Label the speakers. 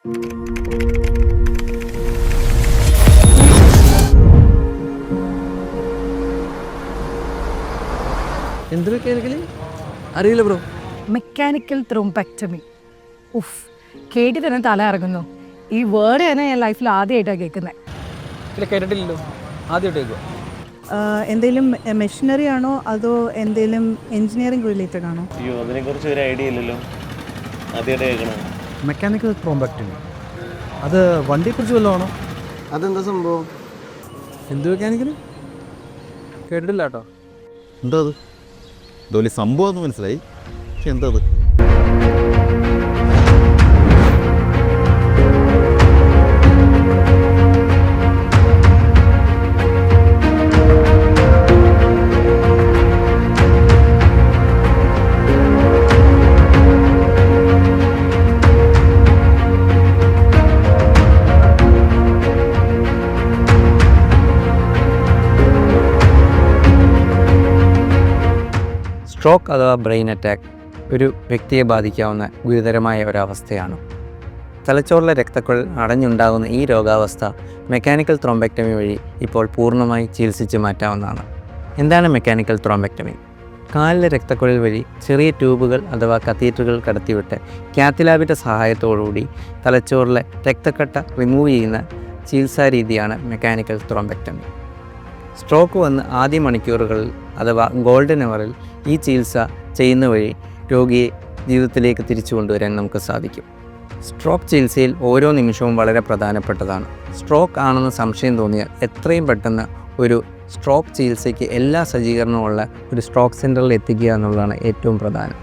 Speaker 1: എന്ത് മെക്കാനിക്കലി അറിയില്ല bro.
Speaker 2: Mechanical thrombectomy. ഉഫ്, കേട്ടി തന്നെ തല ഇറങ്ങുന്നു. ഈ വേർഡ് തന്നെ ഞാൻ ലൈഫിൽ ആദ്യമായിട്ടാണ് കേൾക്കുന്നത്.
Speaker 1: ഇല്ല, കേട്ടിട്ടില്ലല്ലോ, ആദ്യമായിട്ട് കേൾക്കുക.
Speaker 3: എന്തെങ്കിലും മെഷീനറി ആണോ അതോ എന്തെങ്കിലും എഞ്ചിനീയറിംഗ് റിലേറ്റഡ് ആണോ?
Speaker 4: അയ്യോ, അതിനെക്കുറിച്ച് ഒരു ഐഡിയ ഇല്ലല്ലോ, ആദ്യമായിട്ട് കേൾക്കണം.
Speaker 5: മെക്കാനിക്കൽ ത്രോംബെക്ടമി, അത് വണ്ടിയെക്കുറിച്ച് വല്ലതും ആണോ?
Speaker 6: അതെന്താ സംഭവം?
Speaker 1: എന്ത് മെക്കാനിക്കലി കേട്ടിട്ടില്ല കേട്ടോ.
Speaker 5: എന്താ അത്? ഇതുപോലെ സംഭവം ഒന്ന് മനസ്സിലായി, പക്ഷെ എന്താ അത്?
Speaker 7: സ്ട്രോക്ക് അഥവാ ബ്രെയിൻ അറ്റാക്ക് ഒരു വ്യക്തിയെ ബാധിക്കാവുന്ന ഗുരുതരമായ ഒരവസ്ഥയാണ്. തലച്ചോറിലെ രക്തക്കുഴൽ അടഞ്ഞുണ്ടാകുന്ന ഈ രോഗാവസ്ഥ മെക്കാനിക്കൽ ത്രോംബെക്ടമി വഴി ഇപ്പോൾ പൂർണ്ണമായി ചികിത്സിച്ച് മാറ്റാവുന്നതാണ്. എന്താണ് മെക്കാനിക്കൽ ത്രോംബെക്ടമി? കാലിലെ രക്തക്കുഴൽ വഴി ചെറിയ ട്യൂബുകൾ അഥവാ കത്തീറ്ററുകൾ കടത്തിവിട്ട് കാത്തിലാബിൻ്റെ സഹായത്തോടുകൂടി തലച്ചോറിലെ രക്തക്കട്ട റിമൂവ് ചെയ്യുന്ന ചികിത്സാ രീതിയാണ് മെക്കാനിക്കൽ ത്രോംബെക്ടമി. സ്ട്രോക്ക് വന്ന് ആദ്യ മണിക്കൂറുകളിൽ അഥവാ ഗോൾഡൻ അവറിൽ ഈ ചികിത്സ ചെയ്യുന്ന വഴി രോഗിയെ ജീവിതത്തിലേക്ക് തിരിച്ചു കൊണ്ടുവരാൻ നമുക്ക് സാധിക്കും. സ്ട്രോക്ക് ചികിത്സയിൽ ഓരോ നിമിഷവും വളരെ പ്രധാനപ്പെട്ടതാണ്. സ്ട്രോക്ക് ആണെന്ന് സംശയം തോന്നിയാൽ എത്രയും പെട്ടെന്ന് ഒരു സ്ട്രോക്ക് ചികിത്സയ്ക്ക് എല്ലാ സജ്ജീകരണമുള്ള ഒരു സ്ട്രോക്ക് സെൻറ്ററിൽ എത്തിക്കുക എന്നുള്ളതാണ് ഏറ്റവും പ്രധാനം.